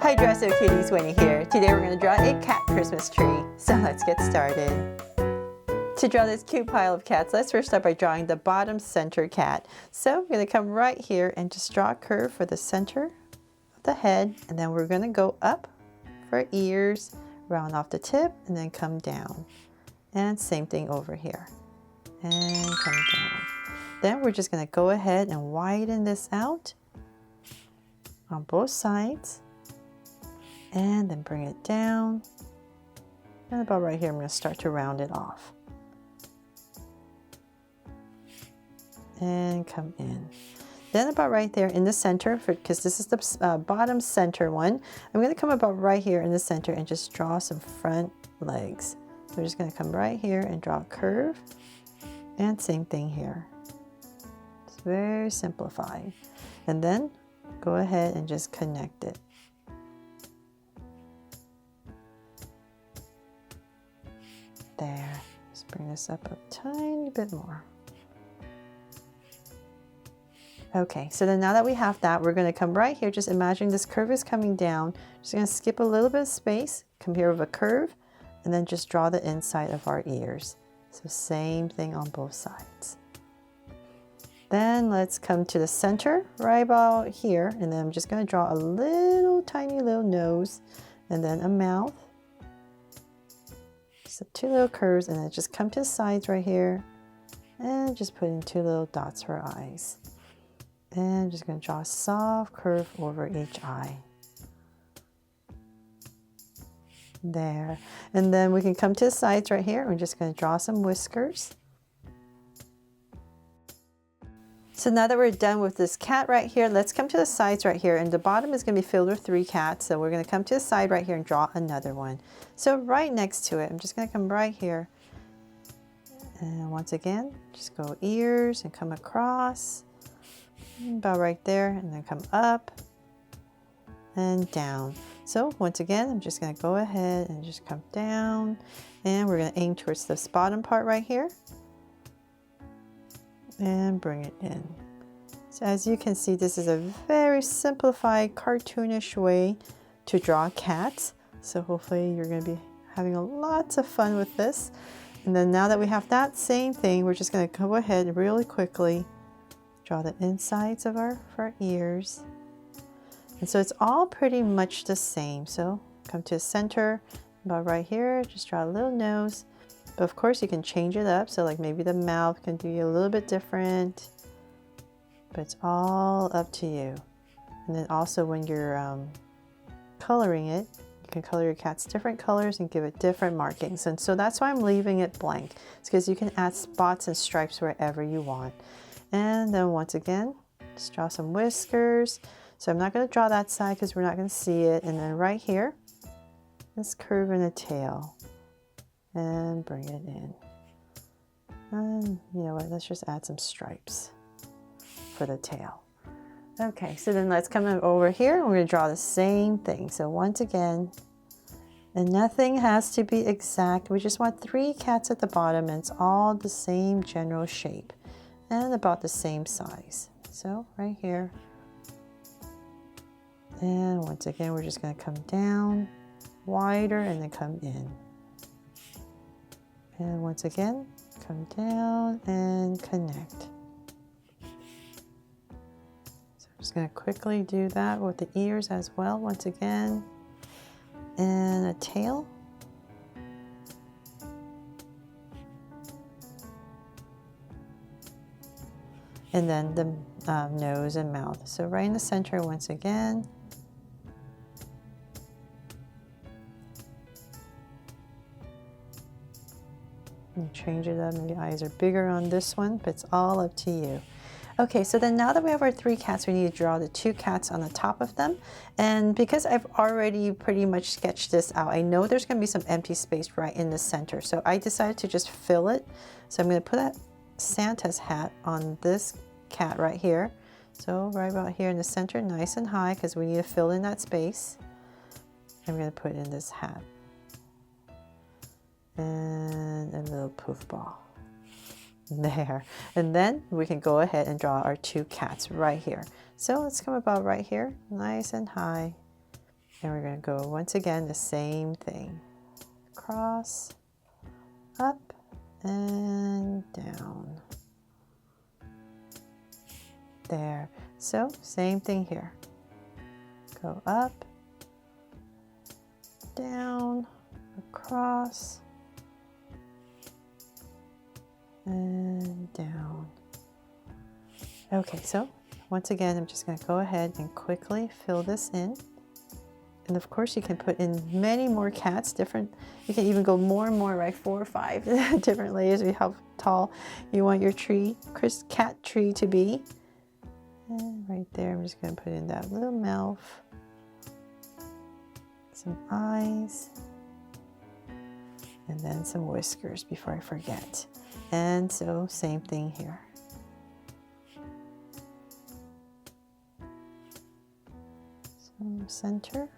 Hi Dresser Cuties, Winnie here. Today we're going to draw a cat Christmas tree. So let's get started. To draw this cute pile of cats, let's first start by drawing the bottom center cat. So we're going to come right here and just draw a curve for the center of the head, and then we're going to go up for ears, round off the tip, and then come down. And same thing over here. And come down. Then we're just going to go ahead and widen this out on both sides. And then bring it down. And about right here, I'm going to start to round it off. And come in. Then about right there in the center, because this is the bottom center one, I'm going to come about right here in the center and just draw some front legs. So we're just going to come right here and draw a curve. And same thing here. It's very simplified. And then go ahead and just connect it. There. Just bring this up a tiny bit more. Okay, so then now that we have that, we're going to come right here. Just imagine this curve is coming down. Just going to skip a little bit of space, come here with a curve, and then just draw the inside of our ears. So same thing on both sides. Then let's come to the center, right about here, and then I'm just going to draw a little tiny little nose, and then a mouth. So two little curves, and then just come to the sides right here and just put in two little dots for eyes. And I'm just going to draw a soft curve over each eye. There. And then we can come to the sides right here. We're just going to draw some whiskers. So now that we're done with this cat right here, let's come to the sides right here, and the bottom is going to be filled with 3 cats. So we're going to come to the side right here and draw another one. So right next to it, I'm just going to come right here. And once again, just go ears and come across. About right there, and then come up and down. So once again, I'm just going to go ahead and just come down, and we're going to aim towards this bottom part right here. And bring it in. So as you can see, this is a very simplified, cartoonish way to draw cats. So hopefully you're going to be having lots of fun with this. And then now that we have that same thing, we're just going to go ahead really quickly, draw the insides of our ears. And so it's all pretty much the same. So come to the center, about right here, just draw a little nose. But of course you can change it up, so like maybe the mouth can be a little bit different, but it's all up to you. And then also when you're coloring it, you can color your cats different colors and give it different markings. And so that's why I'm leaving it blank. It's because you can add spots and stripes wherever you want. And then once again, just draw some whiskers. So I'm not going to draw that side because we're not going to see it. And then right here, this curve in the tail. And bring it in. And you know what, let's just add some stripes for the tail. Okay, so then let's come over here and we're going to draw the same thing. So once again, and nothing has to be exact. We just want 3 cats at the bottom, and it's all the same general shape and about the same size. So right here. And once again, we're just going to come down wider and then come in. And once again, come down and connect. So I'm just going to quickly do that with the ears as well, once again. And a tail. And then the nose and mouth. So right in the center once again. You change it up, maybe eyes are bigger on this one, but it's all up to you. Okay, so then now that we have our 3 cats, we need to draw the 2 cats on the top of them. And because I've already pretty much sketched this out, I know there's going to be some empty space right in the center. So I decided to just fill it. So I'm going to put that Santa's hat on this cat right here. So right about here in the center, nice and high, because we need to fill in that space. I'm going to put in this hat. And a little poof ball. There. And then we can go ahead and draw our 2 cats right here. So let's come about right here, nice and high. And we're going to go once again the same thing. Across, up, and down. There. So, same thing here. Go up, down, across, and down. Okay, so once again, I'm just going to go ahead and quickly fill this in. And of course, you can put in many more cats, different. You can even go more and more, right? 4 or 5 different layers of how tall you want your tree, cat tree to be. And right there, I'm just going to put in that little mouth, some eyes, and then some whiskers before I forget. And so, same thing here. So, center.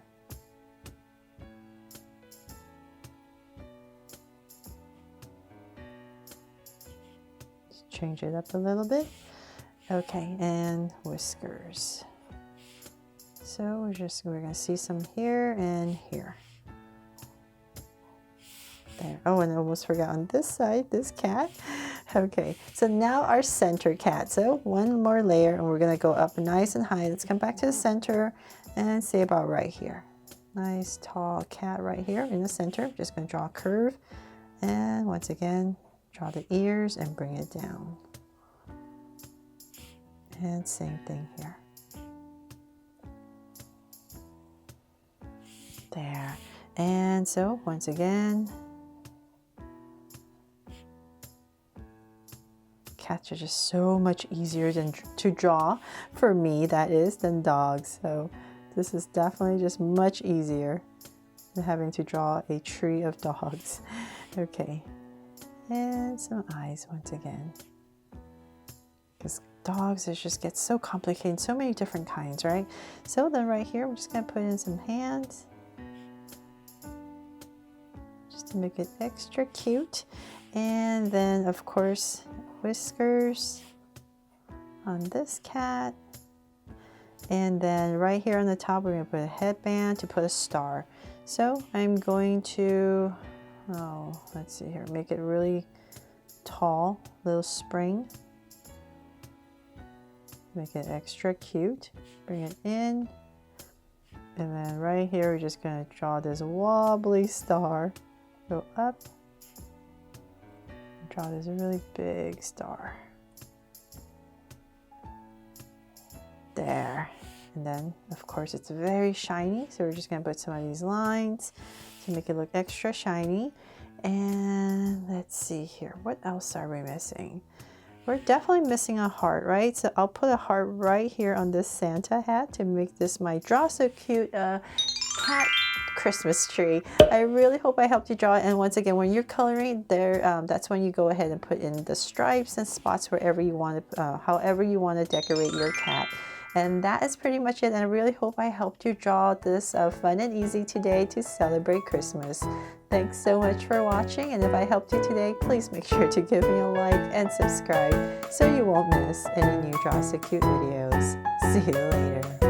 Just change it up a little bit. Okay, and whiskers. So we're gonna see some here and here. There. Oh, and I almost forgot on this side, this cat. Okay, so now our center cat. So one more layer, and we're gonna go up nice and high. Let's come back to the center and say about right here. Nice tall cat right here in the center. Just gonna draw a curve, and once again, draw the ears and bring it down. And same thing here. There. And so once again, cats are just so much easier to draw, for me that is, than dogs. So this is definitely just much easier than having to draw a tree of dogs. Okay. And some eyes once again. Because dogs, it just gets so complicated, so many different kinds, right? So then right here, we're just gonna put in some hands just to make it extra cute. And then of course, whiskers on this cat. And then right here on the top, we're gonna put a headband to put a star. So I'm going to, let's see here, make it really tall, little spring. Make it extra cute. Bring it in. And then right here, we're just gonna draw this wobbly star. Go up. Draw this really big star. There. And then, of course, it's very shiny. So we're just gonna put some of these lines to make it look extra shiny. And let's see here. What else are we missing? We're definitely missing a heart, right? So I'll put a heart right here on this Santa hat to make this my Draw So Cute cat Christmas tree. I really hope I helped you draw it. And once again, when you're coloring there, that's when you go ahead and put in the stripes and spots wherever you want to, however you want to decorate your cat. And that is pretty much it. And I really hope I helped you draw this fun and easy today to celebrate Christmas. Thanks so much for watching. And if I helped you today, please make sure to give me a like and subscribe so you won't miss any new Draw So Cute videos. See you later.